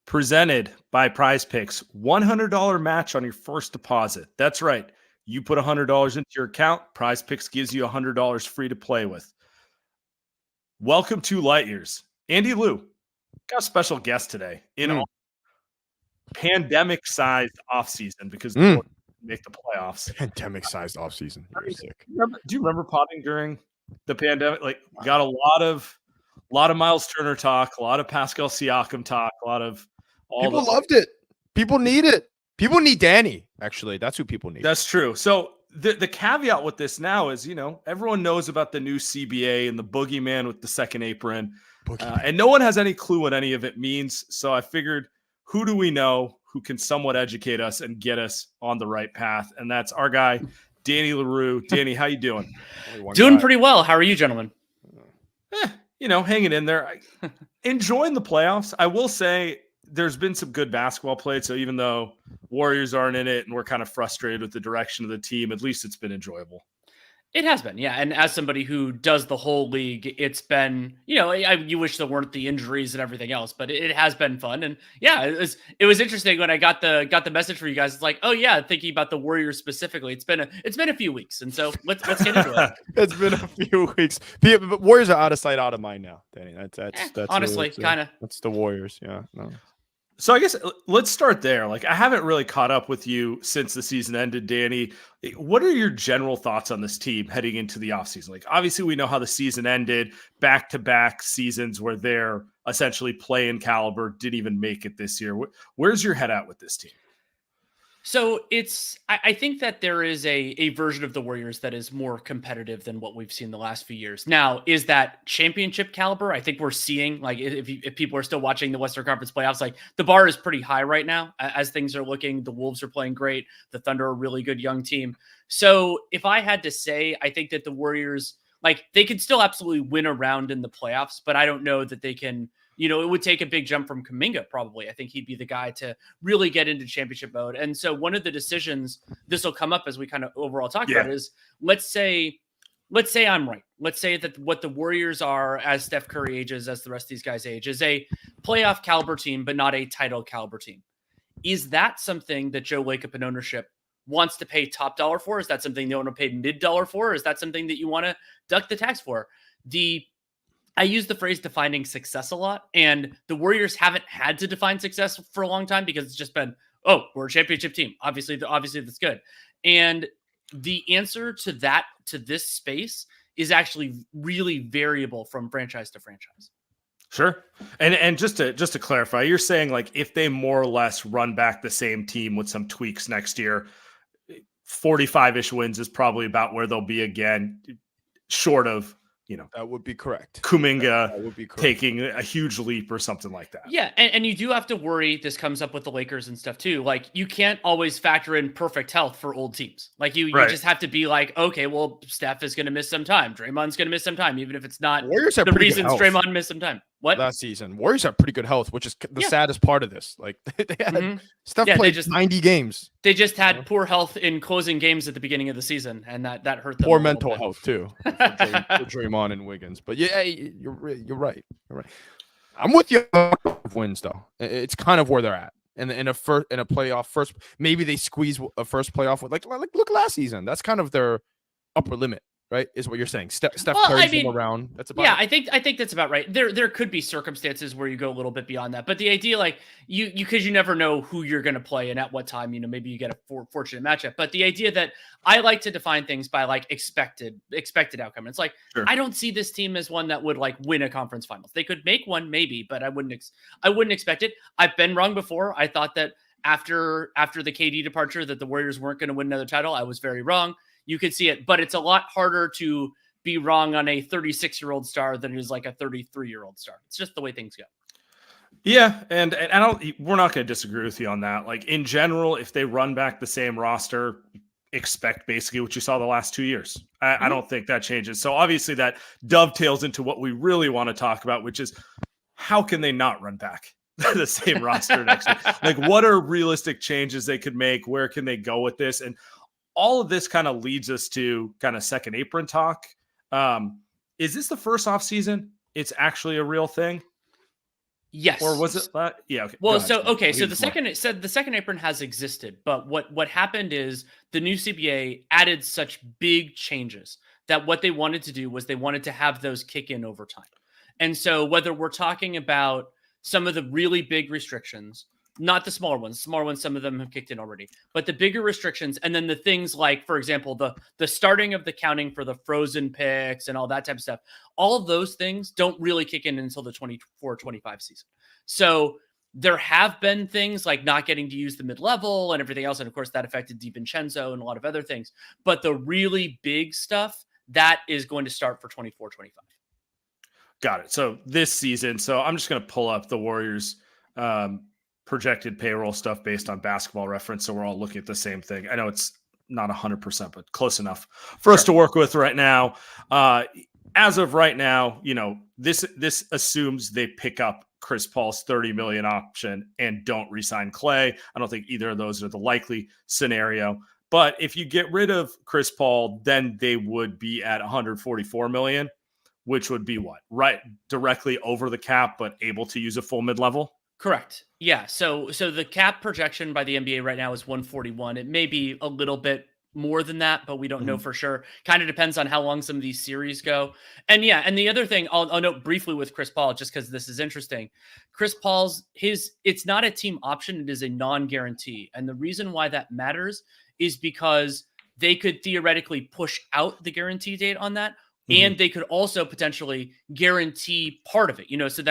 Presented by Prize Picks. $100 match on your first deposit. That's right. You put $100 into your account, Prize Picks gives you $100 free to play with. Welcome to Light Years. Andy Liu, got a special guest today in our pandemic-sized offseason because we make the playoffs. Pandemic-sized offseason. You're sick. Do you remember potting during the pandemic? Like, got a lot of Miles Turner talk, a lot of Pascal Siakam talk, a lot of people loved it. People need it. People need Danny. Actually, that's who people need. That's true. So the caveat with this now is, everyone knows about the new CBA and the boogeyman with the second apron, and no one has any clue what any of it means. So I figured, who do we know who can somewhat educate us and get us on the right path? And that's our guy, Danny Leroux. Danny, how you doing? Doing pretty well. How are you, gentlemen? Hanging in there. Enjoying the playoffs. I will say there's been some good basketball played. So even though Warriors aren't in it and we're kind of frustrated with the direction of the team, at least it's been enjoyable. It has been, yeah. And as somebody who does the whole league, it's been, you wish there weren't the injuries and everything else, but it has been fun. And yeah, it was interesting when I got the message for you guys. It's like, oh yeah, thinking about the Warriors specifically. It's been a few weeks, and so let's get into it. It's been a few weeks. The Warriors are out of sight, out of mind now, Danny. That's honestly kind of. That's the Warriors, yeah. No. So I guess let's start there. Like, I haven't really caught up with you since the season ended, Danny. What are your general thoughts on this team heading into the offseason? Like, obviously we know how the season ended, back-to-back seasons where they're essentially playing caliber, didn't even make it this year. Where's your head at with this team? So I think that there is a version of the Warriors that is more competitive than what we've seen the last few years. Now, is that championship caliber? I think we're seeing, like, if people are still watching the Western Conference playoffs, like, the bar is pretty high right now as things are looking. The Wolves are playing great. The Thunder are a really good young team. So if I had to say, I think that the Warriors, like, they could still absolutely win a round in the playoffs, but I don't know that they can. It would take a big jump from Kuminga, probably. I think he'd be the guy to really get into championship mode. And so one of the decisions, this will come up as we kind of overall talk about, is let's say I'm right. Let's say that what the Warriors are, as Steph Curry ages, as the rest of these guys age, is a playoff caliber team, but not a title caliber team. Is that something that Joe Lacob and ownership wants to pay top dollar for? Is that something they want to pay mid dollar for? Or is that something that you want to duck the tax for? I use the phrase defining success a lot, and the Warriors haven't had to define success for a long time because it's just been, oh, we're a championship team. Obviously that's good. And the answer to that, to this space, is actually really variable from franchise to franchise. Sure. And just to clarify, you're saying, like, if they more or less run back the same team with some tweaks next year, 45-ish wins is probably about where they'll be again, short of, that would be correct. Kuminga that would be correct. Taking a huge leap or something like that. Yeah, and you do have to worry. This comes up with the Lakers and stuff too. Like, you can't always factor in perfect health for old teams. Like, you just have to be like, okay, well, Steph is going to miss some time. Draymond's going to miss some time, even if it's not Warriors have the reasons Draymond missed some time. What? Last season, Warriors have pretty good health, which is the saddest part of this. Like, they had Steph played 90 games. They just had poor health in closing games at the beginning of the season, and that hurt them. Poor mental health too for Draymond and Wiggins. But yeah, you're right. I'm with you on wins though. It's kind of where they're at. In a playoff first, maybe they squeeze a first playoff with like look last season. That's kind of their upper limit. Right, is what you're saying. Steph carries them around. That's about it. I think that's about right. There could be circumstances where you go a little bit beyond that, but the idea, like, you because you never know who you're going to play and at what time. Maybe you get a fortunate matchup. But the idea that I like to define things by, like, expected outcome. It's like, sure. I don't see this team as one that would, like, win a conference finals. They could make one maybe, but I wouldn't expect it. I've been wrong before. I thought that after the KD departure that the Warriors weren't going to win another title. I was very wrong. You could see it, but it's a lot harder to be wrong on a 36-year-old star than it is like a 33-year-old star. It's just the way things go. Yeah, and we're not going to disagree with you on that. Like, in general, if they run back the same roster, expect basically what you saw the last 2 years. I don't think that changes. So obviously that dovetails into what we really want to talk about, which is how can they not run back the same roster next year? Like, what are realistic changes they could make? Where can they go with this? And all of this kind of leads us to kind of second apron talk. Is this the first off season it's actually a real thing? Yes. Or was it? Yeah. Okay. Well, Go ahead, so Sean. okay, I'll so give the you some more. second it said the second apron has existed, but what happened is the new CBA added such big changes that what they wanted to do was they wanted to have those kick in over time. And so whether we're talking about some of the really big restrictions, not the smaller ones, some of them have kicked in already, but the bigger restrictions, and then the things like, for example, the starting of the counting for the frozen picks and all that type of stuff, all of those things don't really kick in until the 24-25 season. So there have been things like not getting to use the mid-level and everything else. And of course, that affected DiVincenzo and a lot of other things. But the really big stuff, that is going to start for 24-25. Got it. So this season, so I'm just going to pull up the Warriors projected payroll stuff based on Basketball Reference. So we're all looking at the same thing. I know it's not 100%, but close enough for us to work with right now. As of right now, this assumes they pick up Chris Paul's $30 million option and don't re-sign Klay. I don't think either of those are the likely scenario. But if you get rid of Chris Paul, then they would be at $144 million, which would be what? Right, directly over the cap, but able to use a full mid-level? Correct. Yeah. So the cap projection by the NBA right now is 141. It may be a little bit more than that, but we don't know for sure. Kind of depends on how long some of these series go. And yeah, and the other thing I'll note briefly with Chris Paul, just because this is interesting. Chris Paul's it's not a team option, it is a non-guarantee. And the reason why that matters is because they could theoretically push out the guarantee date on that. And they could also potentially guarantee part of it, so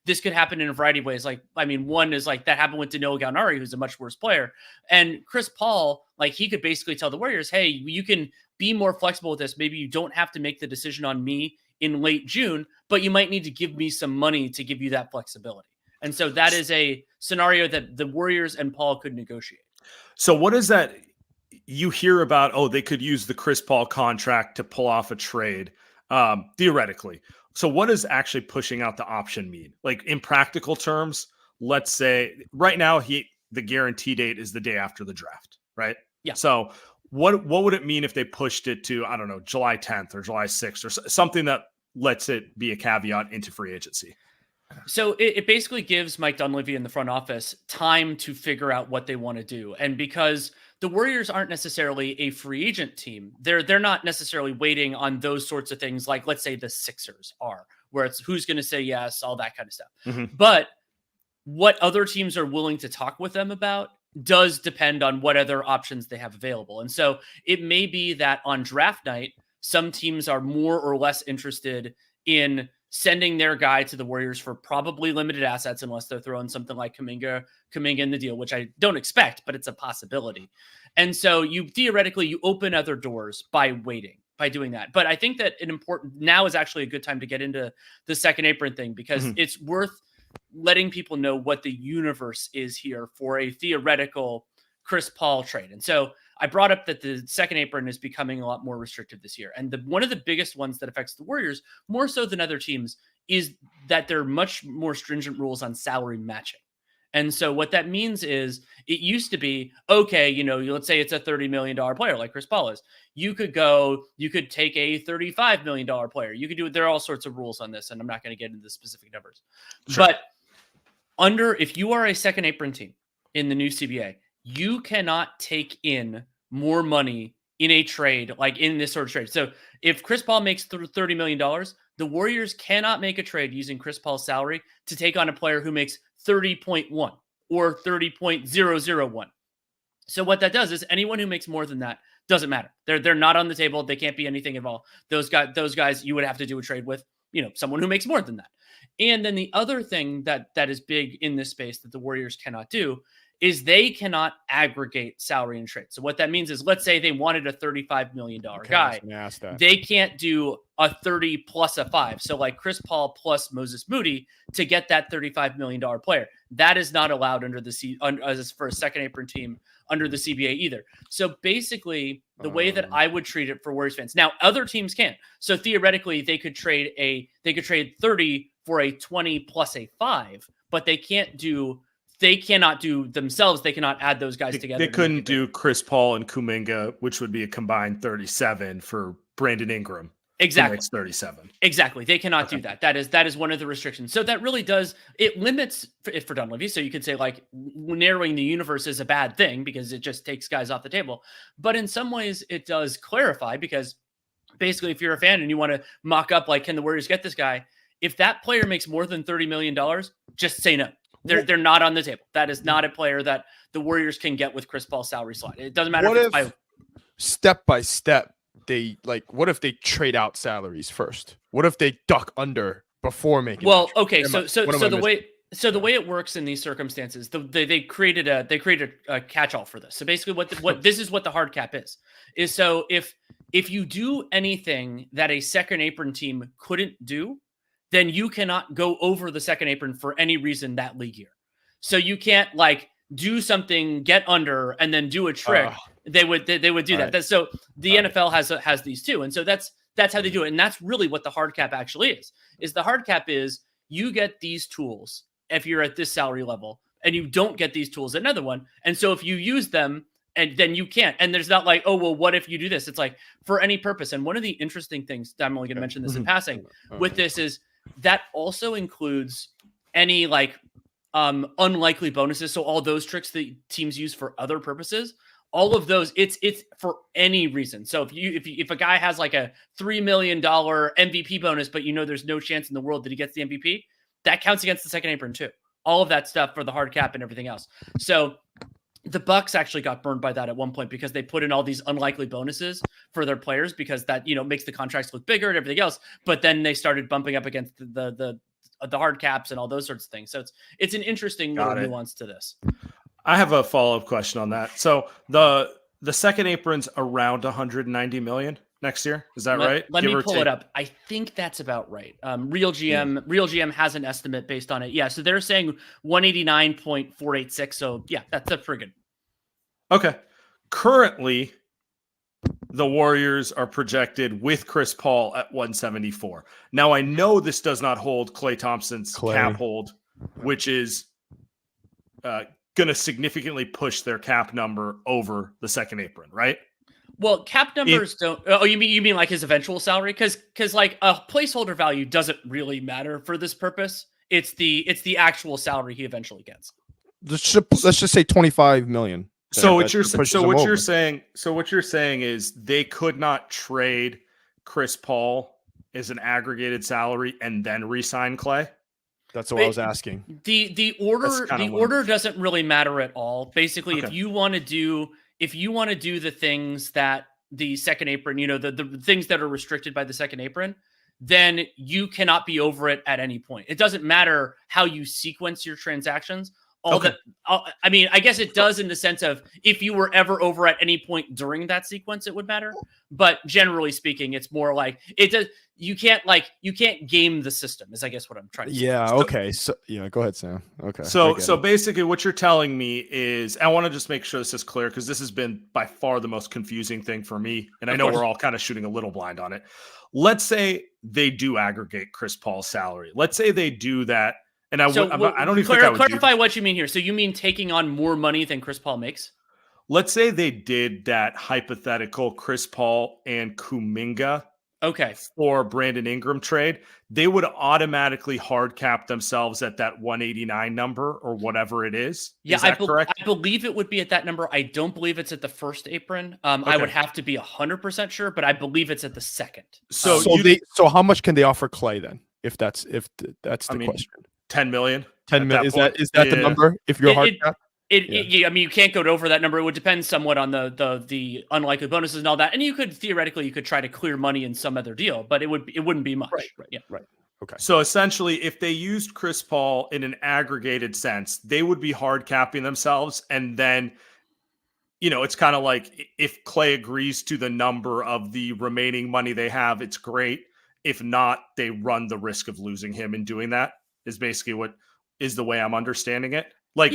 this could happen in a variety of ways. Like, I mean, one is like that happened with Danilo Gallinari, who's a much worse player. And Chris Paul, like he could basically tell the Warriors, hey, you can be more flexible with this. Maybe you don't have to make the decision on me in late June, but you might need to give me some money to give you that flexibility. And so that is a scenario that the Warriors and Paul could negotiate. So what is that? You hear about, they could use the Chris Paul contract to pull off a trade, theoretically. So what does actually pushing out the option mean? Like in practical terms, let's say right now the guarantee date is the day after the draft, right? Yeah. So what would it mean if they pushed it to, I don't know, July 10th or July 6th or something that lets it be a caveat into free agency? So it basically gives Mike Dunleavy in the front office time to figure out what they want to do. And because the Warriors aren't necessarily a free agent team, they're not necessarily waiting on those sorts of things like, let's say, the Sixers are, where it's who's going to say yes, all that kind of stuff. But what other teams are willing to talk with them about does depend on what other options they have available. And so it may be that on draft night, some teams are more or less interested in sending their guy to the Warriors for probably limited assets, unless they're throwing something like Kuminga in the deal, which I don't expect, but it's a possibility. And so you open other doors by doing that. But I think that now is actually a good time to get into the second apron thing, because it's worth letting people know what the universe is here for a theoretical Chris Paul trade. And so I brought up that the second apron is becoming a lot more restrictive this year. And one of the biggest ones that affects the Warriors more so than other teams is that there are much more stringent rules on salary matching. And so what that means is it used to be, okay, let's say it's a $30 million player like Chris Paul is. You could take a $35 million player. You could do it. There are all sorts of rules on this, and I'm not going to get into the specific numbers. Sure. But if you are a second apron team in the new CBA, you cannot take in more money in a trade, like in this sort of trade. So if Chris Paul makes $30 million, the Warriors cannot make a trade using Chris Paul's salary to take on a player who makes 30.1 or 30.001. So what that does is anyone who makes more than that doesn't matter. They're not on the table. They can't be anything at all. Those guys you would have to do a trade with, someone who makes more than that. And then the other thing that is big in this space that the Warriors cannot do is they cannot aggregate salary and trade. So what that means is, let's say they wanted a $35 million guy. They can't do a 30 plus a 5. So like Chris Paul plus Moses Moody to get that $35 million player. That is not allowed for a second apron team under the CBA either. So basically the way that I would treat it for Warriors fans. Now other teams can. So theoretically they could trade 30 for a 20 plus a 5, but they cannot do themselves. They cannot add those guys together. They couldn't do Chris Paul and Kuminga, which would be a combined 37 for Brandon Ingram. Exactly. Makes 37. Exactly. They cannot do that. That is one of the restrictions. So that really it limits it for Dunleavy. So you could say like narrowing the universe is a bad thing because it just takes guys off the table. But in some ways it does clarify, because basically if you're a fan and you want to mock up, like, can the Warriors get this guy? If that player makes more than $30 million, just say no. They're not on the table. That is not a player that the Warriors can get with Chris Paul's salary slot. It doesn't matter if step by step, what if they trade out salaries first? What if they duck under before making? Well, okay, so the way it works in these circumstances, they created a catch-all for this. So basically, what this is what the hard cap is so if you do anything that a second apron team couldn't do, then you cannot go over the second apron for any reason that league year. So you can't like do something, get under, and then do a trick. They would do that. Right. So the NFL has these too, and so that's how they do it. And that's really what the hard cap actually is. The hard cap is you get these tools if you're at this salary level, and you don't get these tools at another one. And so if you use them, and then you can't. And there's not like, oh, well, what if you do this? It's like for any purpose. And one of the interesting things, I'm only going to mention this in passing, with this is that also includes any like unlikely bonuses. So all those tricks that teams use for other purposes, all of those, it's for any reason. So if a guy has like a $3 million MVP bonus, but there's no chance in the world that he gets the MVP, that counts against the second apron too. All of that stuff for the hard cap and everything else. So the Bucks actually got burned by that at one point because they put in all these unlikely bonuses for their players because that, makes the contracts look bigger and everything else. But then they started bumping up against the hard caps and all those sorts of things. So it's an interesting little nuance to this. I have a follow-up question on that. So the second apron's around 190 million next year. Is that right? Let me pull it up. I think that's about right. RealGM has an estimate based on it. Yeah. So they're saying 189.486. So yeah, that's pretty good. Okay. Currently, the Warriors are projected with Chris Paul at 174. Now, I know this does not hold Klay Thompson's cap hold, which is going to significally push their cap number over the second apron, right? Well, cap numbers don't. Oh, you mean like his eventual salary? Because like a placeholder value doesn't really matter for this purpose. It's the actual salary he eventually gets. Let's just say 25 million. So what you're saying is they could not trade Chris Paul as an aggregated salary and then re-sign Klay? That's what I was asking. The order doesn't really matter at all. Basically, if you want to do the things that the second apron, the things that are restricted by the second apron, then you cannot be over it at any point. It doesn't matter how you sequence your transactions. I guess it does in the sense of if you were ever over at any point during that sequence, it would matter. But generally speaking, it's more like it does. You can't game the system is I guess what I'm trying to say. Yeah. Okay. So go ahead, Sam. Okay. So basically what you're telling me is, I want to just make sure this is clear because this has been by far the most confusing thing for me. And I know we're all kind of shooting a little blind on it. Let's say they do aggregate Chris Paul's salary. Let's say they do that. And I don't even think I would clarify what you mean here. So you mean taking on more money than Chris Paul makes? Let's say they did that hypothetical Chris Paul and Kuminga for Brandon Ingram trade. They would automatically hard cap themselves at that 189 number or whatever it is. Yeah, is that correct? I believe it would be at that number. I don't believe it's at the first apron. I would have to be 100% sure, but I believe it's at the second. So how much can they offer Klay then? If that's the question. 10 million. 10 million. Is that the number? If you're hard cap? You can't go over that number. It would depend somewhat on the unlikely bonuses and all that. And you could try to clear money in some other deal, but it wouldn't be much. Right. Yeah. Right. Okay. So essentially, if they used Chris Paul in an aggregated sense, they would be hard capping themselves. And then, it's kind of like if Klay agrees to the number of the remaining money they have, it's great. If not, they run the risk of losing him in doing that. Is basically what is the way I'm understanding it. Like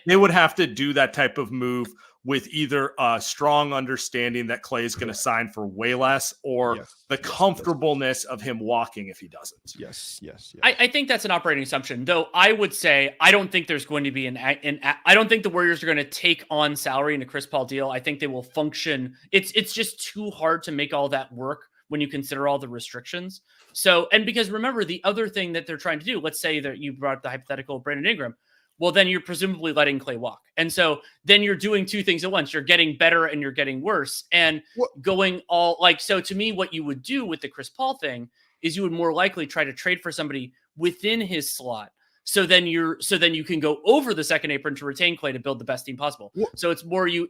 they would have to do that type of move with either a strong understanding that Klay is going to sign for way less or the comfortableness of him walking if he doesn't. Yes. I think that's an operating assumption, though. I would say I don't think there's going to be I don't think the Warriors are going to take on salary in a Chris Paul deal. I think they will function. It's just too hard to make all that work when you consider all the restrictions. So, and because remember, the other thing that they're trying to do, let's say that you brought up the hypothetical Brandon Ingram. Well, then you're presumably letting Klay walk. And so then you're doing two things at once. You're getting better and you're getting worse. And going all like, so to me, what you would do with the Chris Paul thing is you would more likely try to trade for somebody within his slot. So then you can go over the second apron to retain Klay to build the best team possible. So it's more you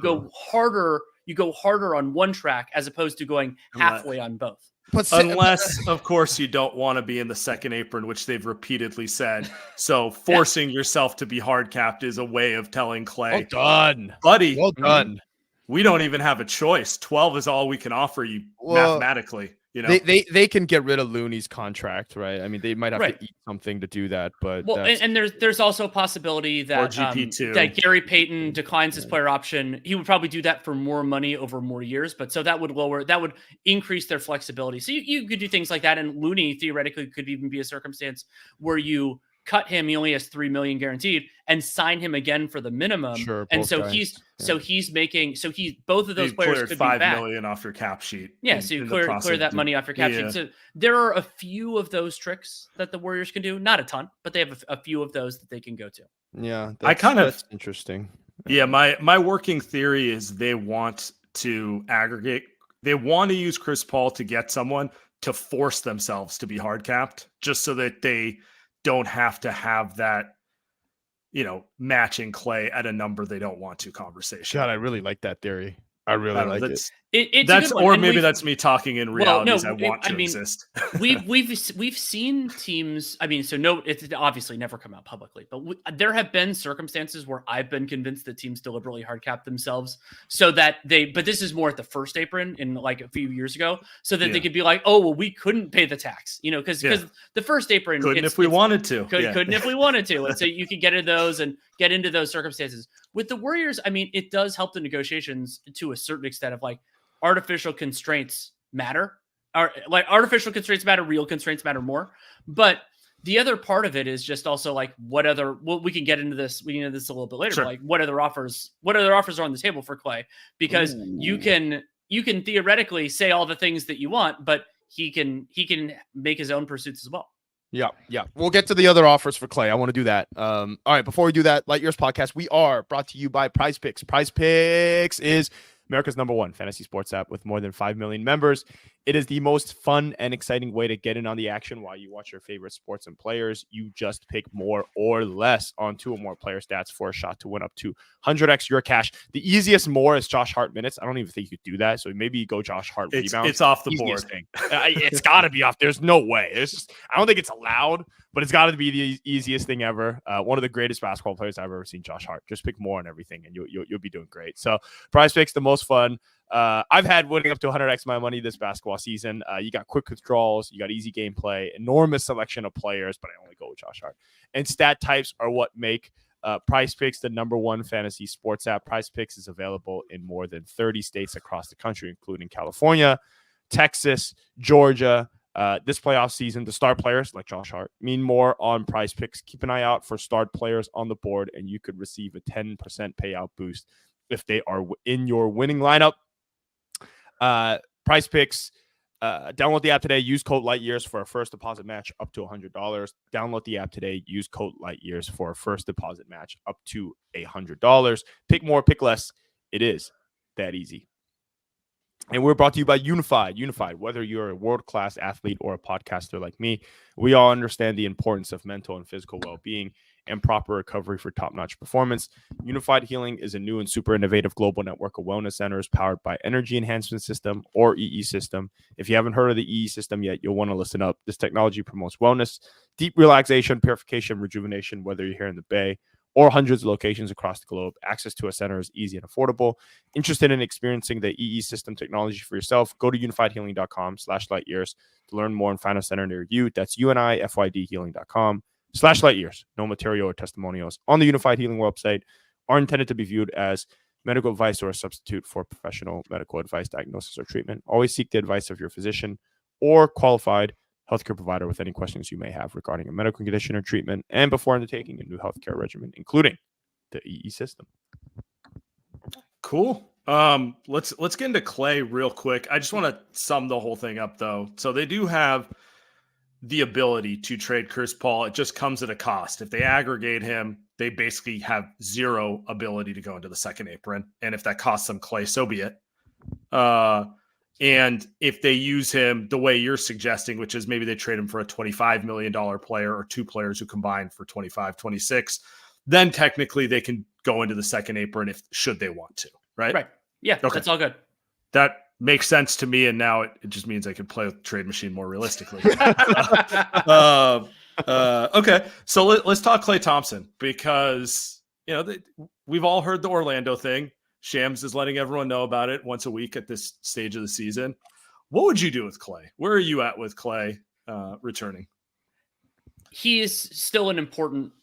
go harder on one track as opposed to going halfway on both. Unless, of course, you don't want to be in the second apron, which they've repeatedly said. So forcing yourself to be hard capped is a way of telling Klay, well done, buddy. Well done. We don't even have a choice. 12 is all we can offer you mathematically. You know, they can get rid of Looney's contract, right? I mean, they might have to eat something to do that, but and there's also a possibility that that Gary Payton declines his player option. He would probably do that for more money over more years, but so that would increase their flexibility. So you could do things like that, and Looney theoretically could even be a circumstance where you cut him. He only has $3 million guaranteed, and sign him again for the minimum. Sure, and so guys. Both of those players could be back. $5 million off your cap sheet. Yeah, so you clear that money off your cap sheet. So there are a few of those tricks that the Warriors can do. Not a ton, but they have a few of those that they can go to. Yeah, that's interesting. Yeah, my working theory is they want to aggregate. They want to use Chris Paul to get someone to force themselves to be hard capped, just so that they don't have to have that, matching Klay at a number they don't want to conversation. God, I really like that theory. I really like it. It's or maybe that's me talking in realities. I want to exist. we've seen teams. I mean, so no, it's obviously never come out publicly, but there have been circumstances where I've been convinced that teams deliberately hard cap themselves so that but this is more at the first apron in like a few years ago, so that they could be like, oh, well, we couldn't pay the tax, because the first apron couldn't if we wanted to. Couldn't if we wanted to. And so you could get into those circumstances. With the Warriors, I mean, it does help the negotiations to a certain extent of like, artificial constraints matter. Artificial constraints matter, real constraints matter more. But the other part of it is just also like we can get into this. We can get into this a little bit later. Sure. But like what other offers are on the table for Klay? Because you can theoretically say all the things that you want, but he can make his own pursuits as well. Yeah. We'll get to the other offers for Klay. I want to do that. All right, before we do that, Light Years Podcast, we are brought to you by Prize Picks. Prize Picks is America's #1 fantasy sports app with more than 5 million members. It is the most fun and exciting way to get in on the action while you watch your favorite sports and players. You just pick more or less on 2 or more player stats for a shot to win up to 100x your cash. The easiest more is Josh Hart minutes. I don't even think you could do that. So maybe you go Josh Hart rebounds. It's off the board. Thing. It's got to be off. There's no way. I don't think it's allowed, but it's got to be the easiest thing ever. One of the greatest basketball players I've ever seen, Josh Hart. Just pick more on everything, and you'll be doing great. So Prize Picks, the most fun. I've had winning up to 100x my money this basketball season. You got quick withdrawals, you got easy gameplay, enormous selection of players, but I only go with Josh Hart. And stat types are what make Prize Picks the #1 fantasy sports app. Prize Picks is available in more than 30 states across the country, including California, Texas, Georgia. This playoff season, the star players like Josh Hart mean more on Prize Picks. Keep an eye out for starred players on the board, and you could receive a 10% payout boost if they are in your winning lineup. Prize Picks, download the app today. Use code LightYears for a first deposit match up to $100. Download the app today. Use code LightYears for a first deposit match up to $100. Pick more, pick less. It is that easy. And we're brought to you by Unified. Unified, whether you're a world-class athlete or a podcaster like me, we all understand the importance of mental and physical well-being and proper recovery for top-notch performance. Unified Healing is a new and super innovative global network of wellness centers powered by Energy Enhancement System, or EE System. If you haven't heard of the EE System yet, you'll want to listen up. This technology promotes wellness, deep relaxation, purification, rejuvenation, whether you're here in the Bay or hundreds of locations across the globe. Access to a center is easy and affordable. Interested in experiencing the EE System technology for yourself? Go to unifiedhealing.com/lightyears to learn more and find a center near you. That's UNIFYDhealing.com/lightyears. No material or testimonials on the Unified Healing website are intended to be viewed as medical advice or a substitute for professional medical advice, diagnosis, or treatment. Always seek the advice of your physician or qualified healthcare provider with any questions you may have regarding a medical condition or treatment and before undertaking a new healthcare regimen, including the EE System. Cool. Let's get into Klay real quick. I just want to sum the whole thing up though. So they do have the ability to trade Chris Paul. It just comes at a cost. If they aggregate him, they basically have zero ability to go into the second apron. And if that costs them Klay, so be it. And if they use him the way you're suggesting, which is maybe they trade him for a $25 million player or two players who combine for 25, 26, then technically they can go into the second apron should they want to, right? Right. Yeah, okay. That's all good. That makes sense to me, and now it just means I can play with Trade Machine more realistically. Okay, so let's talk Klay Thompson, because we've all heard the Orlando thing. Shams is letting everyone know about it once a week at this stage of the season. What would you do with Klay? Where are you at with Klay returning? He is still an important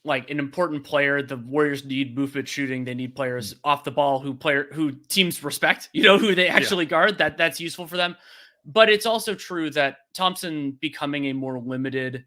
player. The Warriors need movement shooting. They need players off the ball who teams respect, who they actually guard. That's useful for them. But it's also true that Thompson becoming a more limited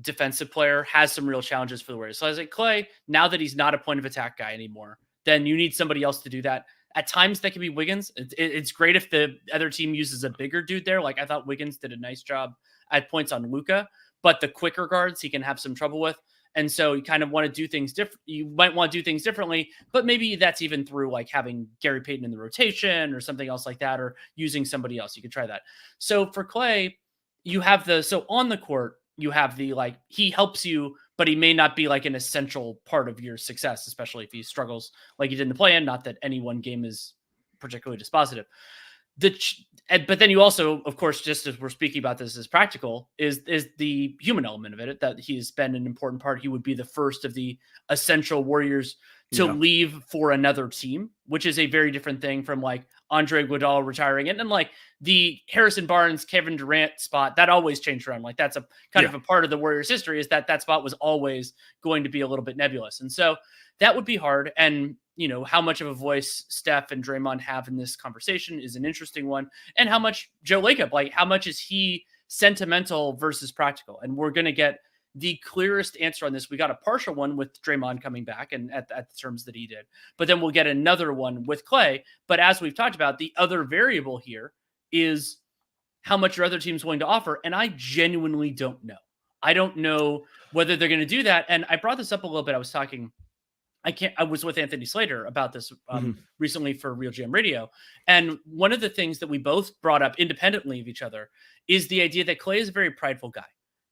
defensive player has some real challenges for the Warriors. So I was like, Klay, now that he's not a point of attack guy anymore, then you need somebody else to do that. At times that can be Wiggins. It's great if the other team uses a bigger dude there. Like I thought Wiggins did a nice job at points on Luka, but the quicker guards he can have some trouble with. And so you kind of want to do things different. You might want to do things differently, but maybe that's even through like having Gary Payton in the rotation or something else like that, or using somebody else. You could try that. So for Klay, you have on the court, you have he helps you, but he may not be like an essential part of your success, especially if he struggles like he did in the play-in. Not that any one game is particularly dispositive. But then you also, of course, just as we're speaking about this as practical, is the human element of it, that he's been an important part. He would be the first of the essential Warriors to leave for another team, which is a very different thing from like Andre Iguodala retiring. And then like the Harrison Barnes, Kevin Durant spot, that always changed around. Like that's a kind of a part of the Warriors history, is that spot was always going to be a little bit nebulous. And so that would be hard. And how much of a voice Steph and Draymond have in this conversation is an interesting one. And how much Joe Lacob, like how much is he sentimental versus practical? And we're going to get the clearest answer on this. We got a partial one with Draymond coming back and at the terms that he did, but then we'll get another one with Klay. But as we've talked about, the other variable here is how much your other team's willing to offer. And I genuinely don't know. I don't know whether they're going to do that. And I brought this up a little bit. I was with Anthony Slater about this recently for RealGM Radio. And one of the things that we both brought up independently of each other is the idea that Klay is a very prideful guy.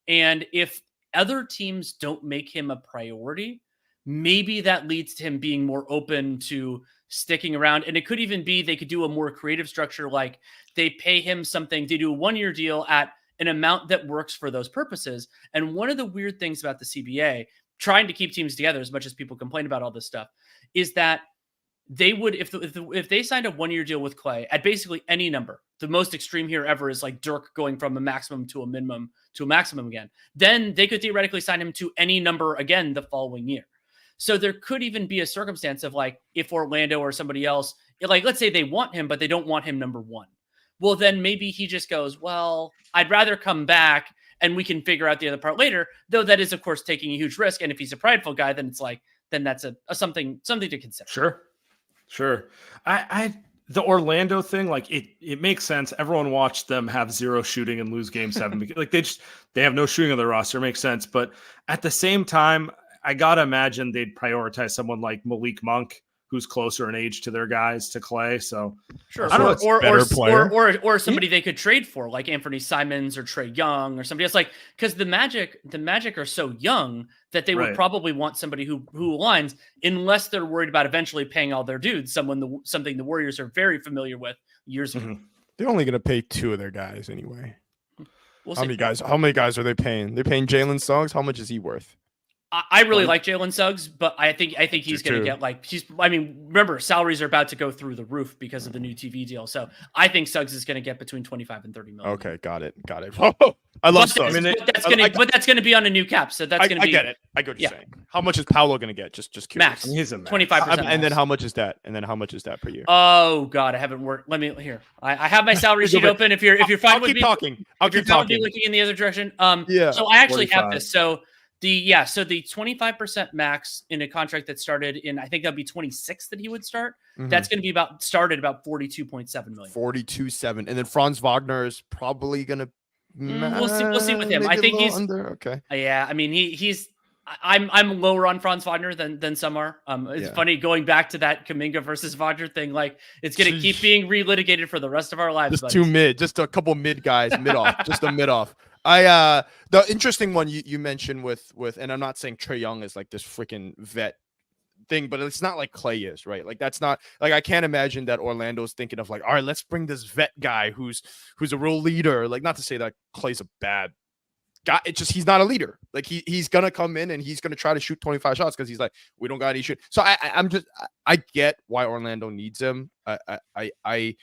And if other teams don't make him a priority, maybe that leads to him being more open to sticking around. And it could even be they could do a more creative structure, like they pay him something, they do a 1-year deal at an amount that works for those purposes. And one of the weird things about the CBA, trying to keep teams together as much as people complain about all this stuff, is that they would, if they signed a 1-year deal with Klay at basically any number, the most extreme here ever is like Dirk going from a maximum to a minimum to a maximum again, then they could theoretically sign him to any number again the following year. So there could even be a circumstance of like, if Orlando or somebody else, like let's say they want him, but they don't want him number 1. Well, then maybe he just goes, well, I'd rather come back and we can figure out the other part later, though that is of course taking a huge risk. And if he's a prideful guy, then it's like, then that's a something to consider. Sure. The Orlando thing, like it makes sense. Everyone watched them have 0 shooting and lose game 7 because like they have no shooting on their roster. It makes sense. But at the same time, I gotta imagine they'd prioritize someone like Malik Monk, who's closer in age to their guys, to Klay. So sure, I don't know, or somebody they could trade for, like Anthony Simons or Trae Young or somebody else. Like, because the Magic are so young that they would probably want somebody who aligns, unless they're worried about eventually paying all their dudes. Something the Warriors are very familiar with years ago. They're only going to pay 2 of their guys anyway. We'll How many guys are they paying? They're paying Jalen Suggs. How much is he worth? I really like Jalen Suggs, but I think he's going to get remember, salaries are about to go through the roof because of the new TV deal. So I think Suggs is going to get between 25 and 30 million. Okay. Got it. Oh, I love Suggs. But that's going to be on a new cap. So that's going to be. I get it. I get what you're saying. How much is Paolo going to get? Just curious. Max. He's a max. 25%. And then how much is that? And then how much is that per year? Oh God, I haven't worked. Let me here. I have my salary sheet open. If you're fine with me, I'll keep talking. Looking in the other direction. Yeah. So I actually 45. have this. So So the 25% max in a contract that started in, I think that'd be 26 that he would start. That's going to be started about 42.7 million. 42.7, and then Franz Wagner is probably going to. We'll see with him. I think he's under. Okay. Yeah, I mean he's. I'm lower on Franz Wagner than some are. It's funny going back to that Kuminga versus Wagner thing. Like it's going to keep being relitigated for the rest of our lives. Just a couple mid guys, mid off, just a mid off. The interesting one you mentioned with, and I'm not saying Trae Young is like this freaking vet thing, but it's not like Klay is, right? Like that's not like, I can't imagine that Orlando's thinking of like, all right, let's bring this vet guy who's a real leader. Like, not to say that Klay's a bad guy, it's just he's not a leader. Like he's gonna come in and he's gonna try to shoot 25 shots because he's like, we don't got any shoot. So I get why Orlando needs him. I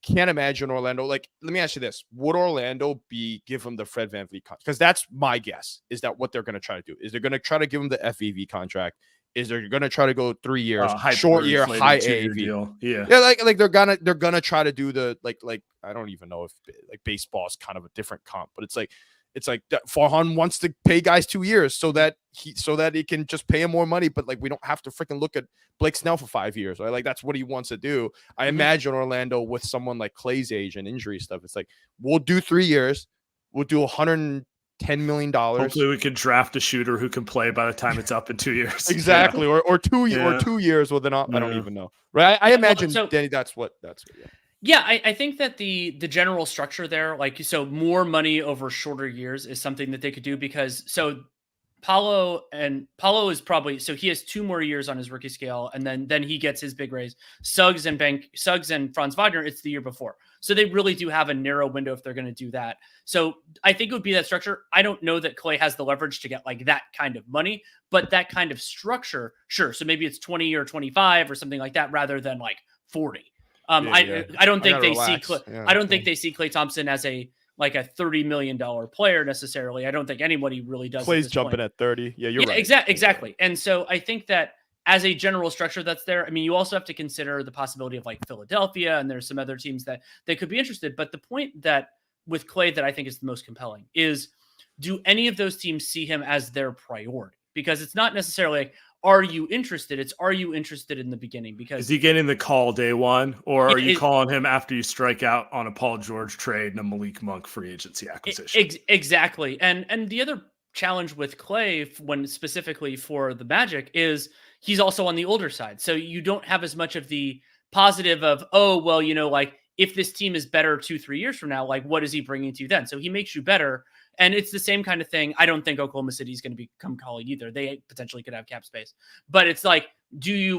can't imagine Orlando. Like, let me ask you this: would Orlando give him the Fred VanVleet contract? Because that's my guess. Is that what they're going to try to do? Is they're going to try to give him the FVV contract? Is they're going to try to go 3 years, short year, high AAV deal? Yeah, like they're gonna try to do the like I don't even know if like baseball is kind of a different comp, but it's like Farhan wants to pay guys 2 years so that he can just pay him more money, but like we don't have to freaking look at Blake Snell for 5 years, right? Like that's what he wants to do. I imagine Orlando with someone like Klay's age and injury stuff, it's like we'll do 3 years, we'll do $110 million. Hopefully we can draft a shooter who can play by the time it's up in 2 years. Exactly, or 2 years. Well, then I don't even know, right? I imagine Danny. That's what. Yeah, I think that the general structure there, like, so more money over shorter years is something that they could do because Paolo is probably, so he has 2 more years on his rookie scale, and then he gets his big raise. Suggs and Franz Wagner, it's the year before. So they really do have a narrow window if they're going to do that. So I think it would be that structure. I don't know that Klay has the leverage to get like that kind of money, but that kind of structure, sure. So maybe it's 20 or 25 or something like that rather than like 40. I don't think they see I don't think they see Klay Thompson as a $30 million player necessarily. I don't think anybody really does. Klay's jumping at 30. Yeah, you're right. Exactly. And so I think that as a general structure that's there, I mean, you also have to consider the possibility of like Philadelphia, and there's some other teams that they could be interested. But the point that with Klay that I think is the most compelling is, do any of those teams see him as their priority? Because it's not necessarily like, are you interested? It's, are you interested in the beginning? Because is he getting the call day one, or are you calling him after you strike out on a Paul George trade and a Malik Monk free agency acquisition? Exactly. And the other challenge with Klay, when specifically for the Magic, is he's also on the older side. So you don't have as much of the positive of, oh, well, like if this team is better 2-3 years from now, like what is he bringing to you then? So he makes you better. And it's the same kind of thing. I don't think Oklahoma City is going to become calling either. They potentially could have cap space, but it's like,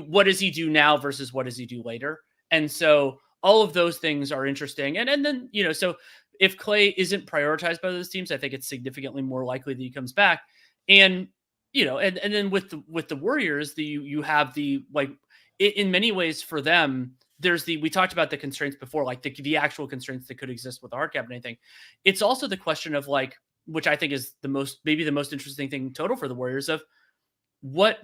what does he do now versus what does he do later? And so all of those things are interesting. And then, so if Klay isn't prioritized by those teams, I think it's significantly more likely that he comes back. And, and then with the Warriors, you have in many ways for them, we talked about the constraints before, like the actual constraints that could exist with the hard cap and anything. It's also the question of like, which I think is maybe the most interesting thing total for the Warriors, of what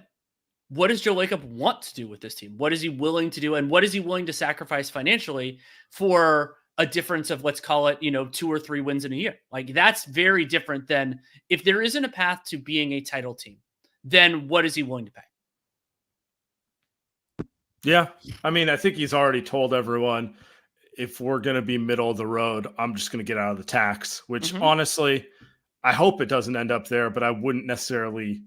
does Joe Lacob want to do with this team? What is he willing to do? And what is he willing to sacrifice financially for a difference of, let's call it, 2 or 3 wins in a year? Like that's very different than if there isn't a path to being a title team, then what is he willing to pay? Yeah. I mean, I think he's already told everyone, if we're going to be middle of the road, I'm just going to get out of the tax, which honestly, I hope it doesn't end up there, but I wouldn't necessarily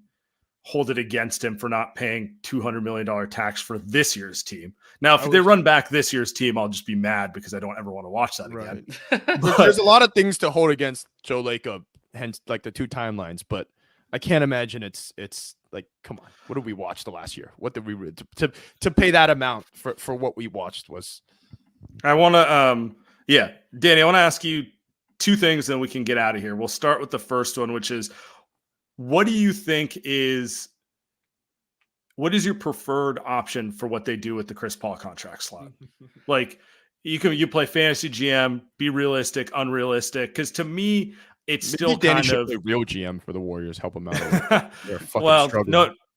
hold it against him for not paying $200 million tax for this year's team. Now, if they run back this year's team, I'll just be mad because I don't ever want to watch that again. But there's a lot of things to hold against Joe Lacob, hence like the 2 timelines, but I can't imagine it's like, come on, what did we watch the last year? What did we to pay that amount for what we watched was. I want to, Danny, I want to ask you 2 things, then we can get out of here. We'll start with the first one, which is, what do you think what is your preferred option for what they do with the Chris Paul contract slot? Like you play fantasy GM, be realistic, unrealistic. Cause to me, it's maybe still Danny kind of play real GM for the Warriors, help them out. Well,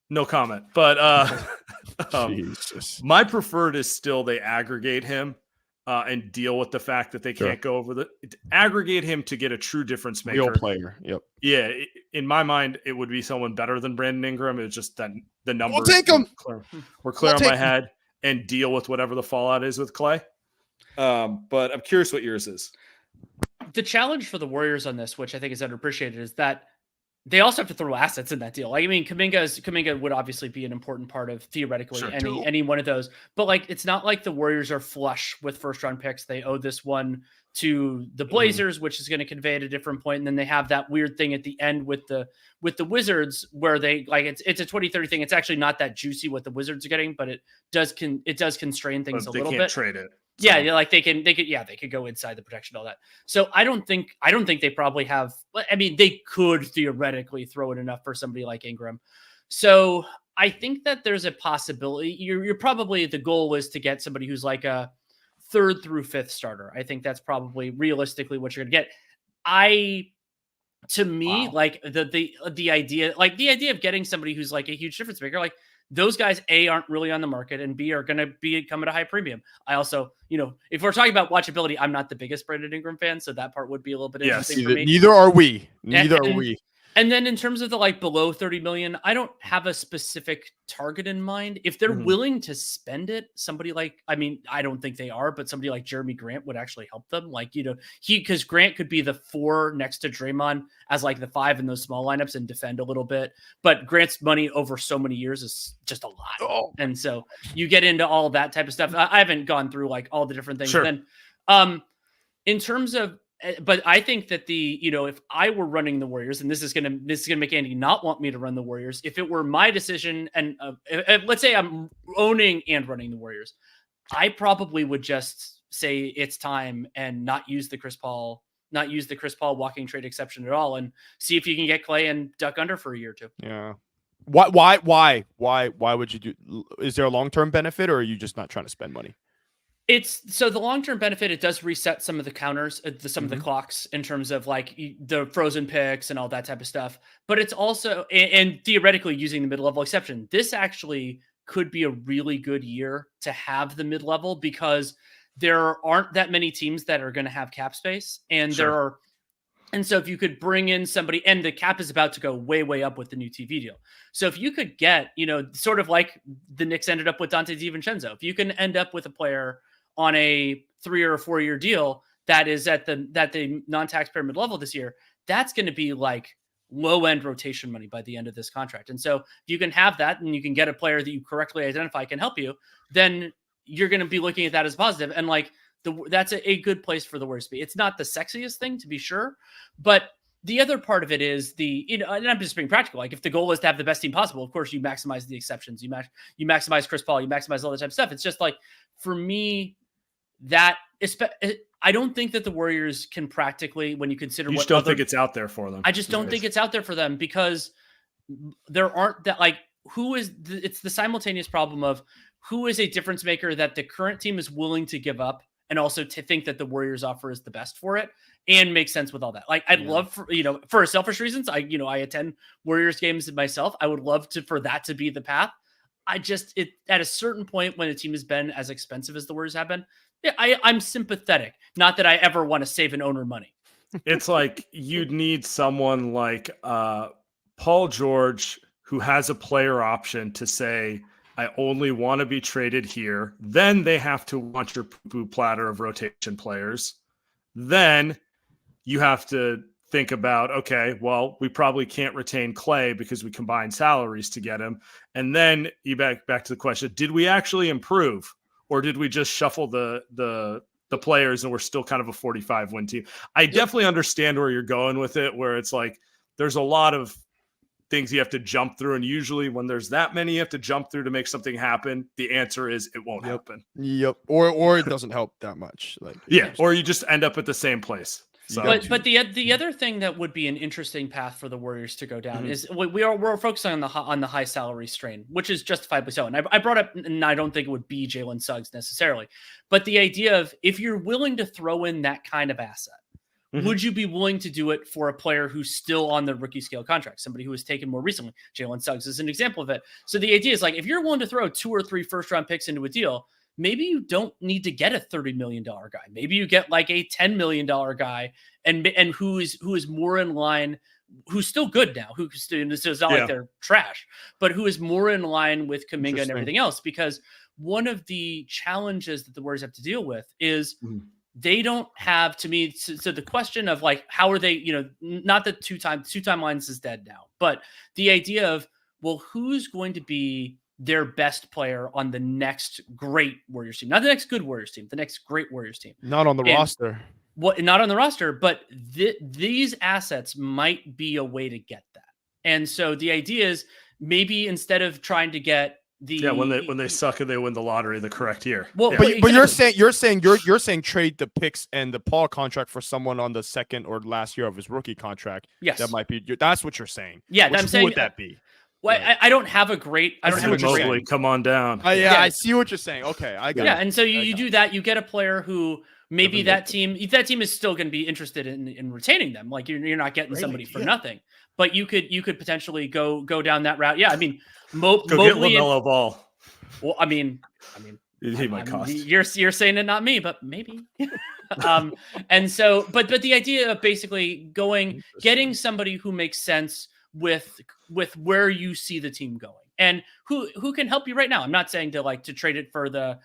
no comment, but Jesus. my preferred is still they aggregate him. and deal with the fact that they can't go over aggregate him to get a true difference maker. Real player. Yep. Yeah. In my mind, it would be someone better than Brandon Ingram. It's just that the numbers take him. were clear on my head and deal with whatever the fallout is with Klay. But I'm curious what yours is. The challenge for the Warriors on this, which I think is underappreciated, is that they also have to throw assets in that deal. Like, I mean, Kuminga would obviously be an important part of theoretically any one of those. But like, it's not like the Warriors are flush with first round picks. They owe this one to the Blazers, which is going to convey at a different point. And then they have that weird thing at the end with the Wizards where they like it's a 2030 thing. It's actually not that juicy what the Wizards are getting, but it does constrain things a little bit. Trade it. So. Yeah, like they could go inside the protection, all that. So I don't think they probably have. I mean, they could theoretically throw it enough for somebody like Ingram. So I think that there's a possibility. You're probably, the goal is to get somebody who's like a 3rd through 5th starter. I think that's probably realistically what you're gonna get. To me, like the idea of getting somebody who's like a huge difference maker, like. Those guys, A, aren't really on the market, and B, are going to come at a high premium. I also, if we're talking about watchability, I'm not the biggest Brandon Ingram fan, so that part would be a little bit interesting for me. Neither are we. And then in terms of the like below 30 million, I don't have a specific target in mind. If they're willing to spend it, somebody like, I mean, I don't think they are, but somebody like Jeremy Grant would actually help them. Like, because Grant could be the 4 next to Draymond as like the 5 in those small lineups and defend a little bit. But Grant's money over so many years is just a lot. And so you get into all that type of stuff. I haven't gone through like all the different things. Sure. Then in terms of, but I think that if I were running the Warriors, and this is gonna make Andy not want me to run the Warriors. If it were my decision, and let's say I'm owning and running the Warriors, I probably would just say it's time and not use the Chris Paul walking trade exception at all, and see if you can get Klay and duck under for a year or two. Yeah. Why would you do? Is there a long-term benefit, or are you just not trying to spend money? It's so the long-term benefit, it does reset some of the counters, some of the clocks in terms of like the frozen picks and all that type of stuff. But it's also, and theoretically using the mid-level exception, this actually could be a really good year to have the mid-level because there aren't that many teams that are going to have cap space. And and so if you could bring in somebody, and the cap is about to go way, way up with the new TV deal. So if you could get, sort of like the Knicks ended up with Dante DiVincenzo, if you can end up with a player on a 3 or 4 year deal that is at the non-taxpayer mid-level this year, that's going to be like low-end rotation money by the end of this contract. And so if you can have that and you can get a player that you correctly identify can help you, then you're going to be looking at that as positive. And like that's a good place for the Warriors to be. It's not the sexiest thing, to be sure, but the other part of it is and I'm just being practical. Like if the goal is to have the best team possible, of course you maximize the exceptions. You maximize Chris Paul, you maximize all that type of stuff. It's just like, for me, that I don't think that the Warriors can practically, when you consider you just don't think it's out there for them. I just don't think it's out there for them because there aren't that like it's the simultaneous problem of who is a difference maker that the current team is willing to give up, and also to think that the Warriors offer is the best for it and makes sense with all that. Like I'd love for selfish reasons, I attend Warriors games myself. I would love for that to be the path. At a certain point when a team has been as expensive as the Warriors have been, yeah, I'm sympathetic. Not that I ever want to save an owner money. It's like you'd need someone like Paul George who has a player option to say, I only want to be traded here. Then they have to want your poo-poo platter of rotation players. Then you have to think about, okay, well, we probably can't retain Klay because we combine salaries to get him. And then you back to the question, did we actually improve? Or did we just shuffle the players and we're still kind of a 45 win team? I definitely understand where you're going with it, where it's like there's a lot of things you have to jump through. And usually when there's that many you have to jump through to make something happen, the answer is it won't happen. Yep. Or it doesn't help that much. Or you just end up at the same place. So. But the other thing that would be an interesting path for the Warriors to go down is we're focusing on the high salary strain, which is justifiably so. And I brought up, and I don't think it would be Jalen Suggs necessarily, but the idea of if you're willing to throw in that kind of asset, would you be willing to do it for a player who's still on the rookie scale contract, somebody who was taken more recently? Jalen Suggs is an example of it. So the idea is like if you're willing to throw 2 or 3 first round picks into a deal, maybe you don't need to get a $30 million guy. Maybe you get like a $10 million guy and who is more in line, who's still good now, this is not like they're trash, but who is more in line with Kuminga and everything else. Because one of the challenges that the Warriors have to deal with is they don't have, to me, so the question of like, how are they, not that two-time lines is dead now, but the idea of, well, who's going to be their best player on the next great Warriors team, not the next good Warriors team, the next great Warriors team. Not on the roster. Not on the roster, but these assets might be a way to get that. And so the idea is maybe instead of trying to get when they suck and they win the lottery the correct year. Well, but exactly. you're saying trade the picks and the Paul contract for someone on the second or last year of his rookie contract. Yes, that might be. That's what you're saying. Yeah, I'm saying. Who would that be? Well, I don't have a great. I don't have a Mobley, come on down. I see what you're saying. Okay, I got it. Yeah, and so you do that. You get a player who maybe that team is still going to be interested in retaining them. Like you're not getting somebody for nothing, but you could potentially go down that route. Yeah, I mean, Mobley get LaMelo Ball. Well, I mean, he might cost. You're saying it, not me, but maybe. And so, but the idea of basically getting somebody who makes sense with where you see the team going and who can help you right now. I'm not saying to trade it for the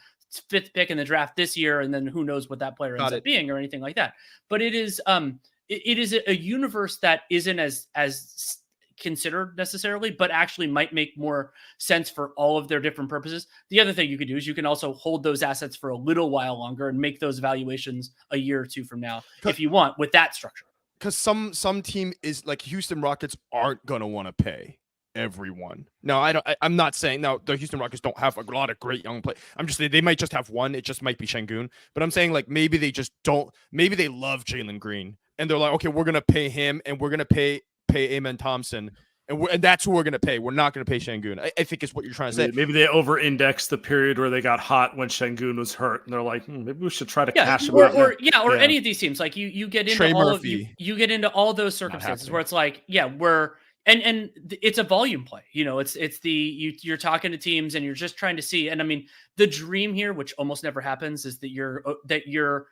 5th pick in the draft this year, and then who knows what that player ends up being or anything like that. But it is a universe that isn't as considered necessarily, but actually might make more sense for all of their different purposes. The other thing you could do is you can also hold those assets for a little while longer and make those valuations a year or two from now if you want with that structure. Because some team is like Houston Rockets aren't gonna want to pay everyone. No, I'm not saying now the Houston Rockets don't have a lot of great young play. I'm just saying they might just have one. It just might be Şengün. But I'm saying like maybe they just don't. Maybe they love Jalen Green and they're like, okay, we're gonna pay him and we're gonna pay Amen Thompson. And that's who we're going to pay. We're not going to pay Şengün. I think is what you're trying to say. Maybe they over-indexed the period where they got hot when Şengün was hurt, and they're like, maybe we should try to cash him out. Or any of these teams. Like you get into you get into all those circumstances where it's like, and it's a volume play. You're talking to teams and you're just trying to see. And I mean, the dream here, which almost never happens, is that you're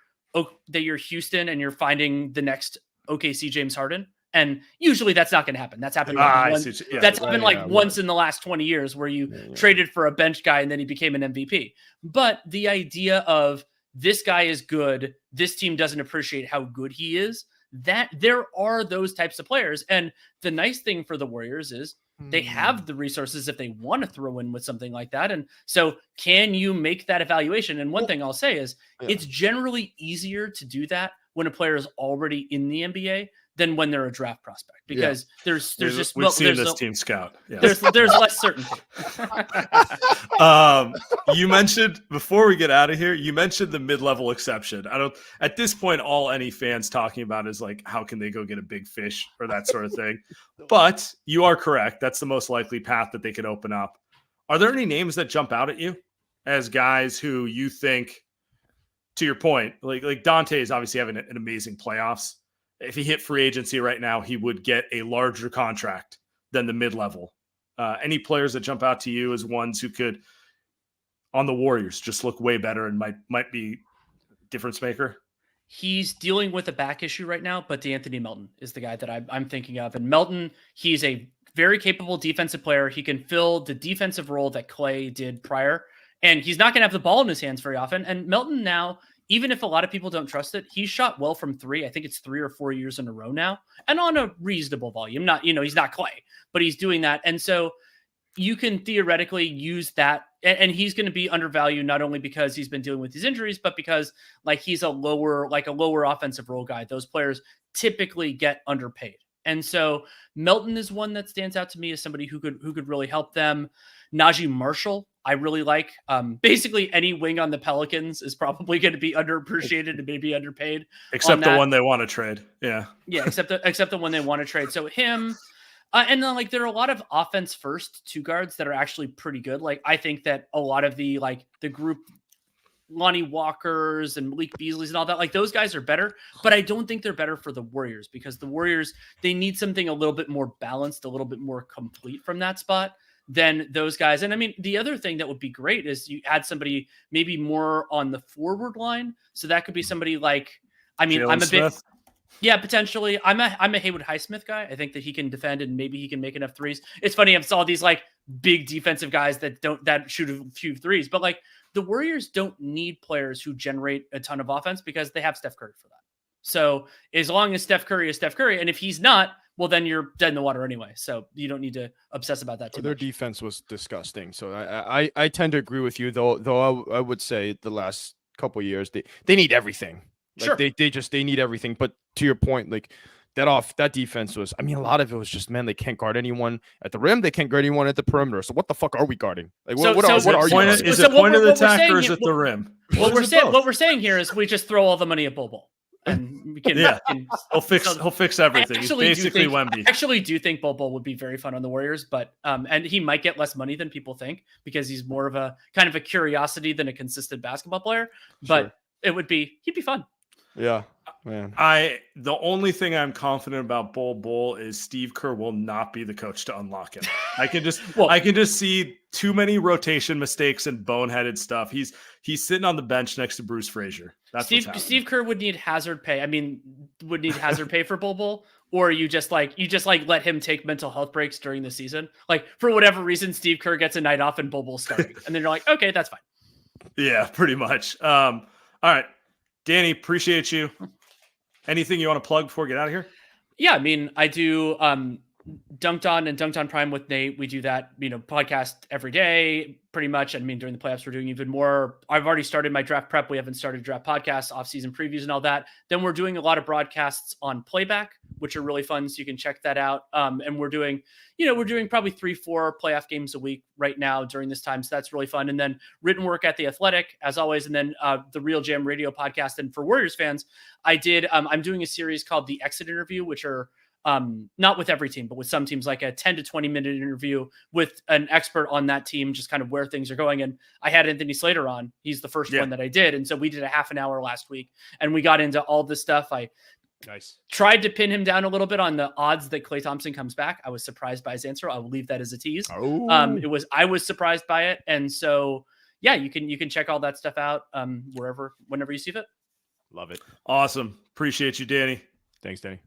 Houston and you're finding the next OKC James Harden. And usually that's not going to happen. That's happened. Once in the last 20 years where you traded for a bench guy and then he became an MVP. But the idea of this guy is good, this team doesn't appreciate how good he is, that there are those types of players. And the nice thing for the Warriors is they have the resources if they want to throw in with something like that. And so can you make that evaluation? And one thing I'll say is it's generally easier to do that when a player is already in the NBA than when they're a draft prospect, because there's team scout. Yeah. There's less certainty. You mentioned before we get out of here, you mentioned the mid-level exception. At this point, all any fans talking about is like, how can they go get a big fish or that sort of thing? But you are correct. That's the most likely path that they could open up. Are there any names that jump out at you as guys who you think, to your point, like Dante is obviously having an amazing playoffs. If he hit free agency right now, he would get a larger contract than the mid-level. Any players that jump out to you as ones who could, on the Warriors, just look way better and might be difference maker? He's dealing with a back issue right now, but DeAnthony Melton is the guy that I'm thinking of. And Melton, he's a very capable defensive player. He can fill the defensive role that Klay did prior, and he's not going to have the ball in his hands very often. And Melton now, even if a lot of people don't trust it, he's shot well from 3. I think it's 3 or 4 years in a row now, and on a reasonable volume. Not, he's not Klay, but he's doing that. And so you can theoretically use that. And he's going to be undervalued, not only because he's been dealing with these injuries, but because he's a lower offensive role guy. Those players typically get underpaid. And so Melton is one that stands out to me as somebody who could really help them. Najee Marshall, I really like. Basically, any wing on the Pelicans is probably going to be underappreciated and maybe underpaid. Except the one they want to trade. Yeah. Yeah, except the one they want to trade. So him, and then there are a lot of offense first 2 guards that are actually pretty good. I think that a lot of the group, Lonnie Walkers and Malik Beasleys and all that, those guys are better, but I don't think they're better for the Warriors, because the Warriors, they need something a little bit more balanced, a little bit more complete from that spot. then those guys. And I mean, the other thing that would be great is you add somebody maybe more on the forward line. So that could be somebody like, I mean, Jalen I'm a Smith. yeah, potentially. I'm a Haywood Highsmith guy. I think that he can defend and maybe he can make enough threes. It's funny. I saw these like big defensive guys that shoot a few threes, but like the Warriors don't need players who generate a ton of offense because they have Steph Curry for that. So as long as Steph Curry is Steph Curry, and if he's not, well, then you're dead in the water anyway. So you don't need to obsess about that too Their much. defense was disgusting. So I tend to agree with you, though I would say the last couple of years they need everything. Like Sure. they need everything. But to your point, like that defense was, I mean, a lot of it was just, man, they can't guard anyone at the rim, they can't guard anyone at the perimeter. So what the fuck are we guarding? Like what are you guarding? Is it point of the attack or is it the rim? What we're saying here is we just throw all the money at Bol Bol. And we can, he'll fix everything. He's basically Wemby. I actually do think Bol Bol would be very fun on the Warriors, but and he might get less money than people think because he's more of a kind of a curiosity than a consistent basketball player. But he'd be fun. Yeah, man. The only thing I'm confident about Bol Bol is Steve Kerr will not be the coach to unlock him. I can just see too many rotation mistakes and boneheaded stuff. He's sitting on the bench next to Bruce Frazier. That's Steve Kerr would need hazard pay. I mean, would need hazard pay for Bol Bol, or you just let him take mental health breaks during the season. Like for whatever reason, Steve Kerr gets a night off and Bol Bol's starting, and then you're like, okay, that's fine. Yeah, pretty much. All right. Danny, appreciate you. Anything you want to plug before we get out of here? Yeah, I mean, I do Dunc'd On and Dunc'd On Prime with Nate. We do that, podcast every day, pretty much. I mean, during the playoffs, we're doing even more. I've already started my draft prep. We haven't started draft podcasts, off-season previews, and all that. Then we're doing a lot of broadcasts on playback, which are really fun. So you can check that out. And we're doing probably 3-4 playoff games a week right now during this time. So that's really fun. And then written work at The Athletic, as always. And then the RealGM radio podcast. And for Warriors fans, I'm doing a series called The Exit Interview, which are not with every team, but with some teams, like a 10 to 20 minute interview with an expert on that team, just kind of where things are going. And I had Anthony Slater on. He's the first one that I did. And so we did a half an hour last week and we got into all this stuff. I tried to pin him down a little bit on the odds that Klay Thompson comes back. I was surprised by his answer. I will leave that as a tease. I was surprised by it. And so, yeah, you can check all that stuff out whenever you see fit. Love it. Awesome. Appreciate you, Danny. Thanks, Danny.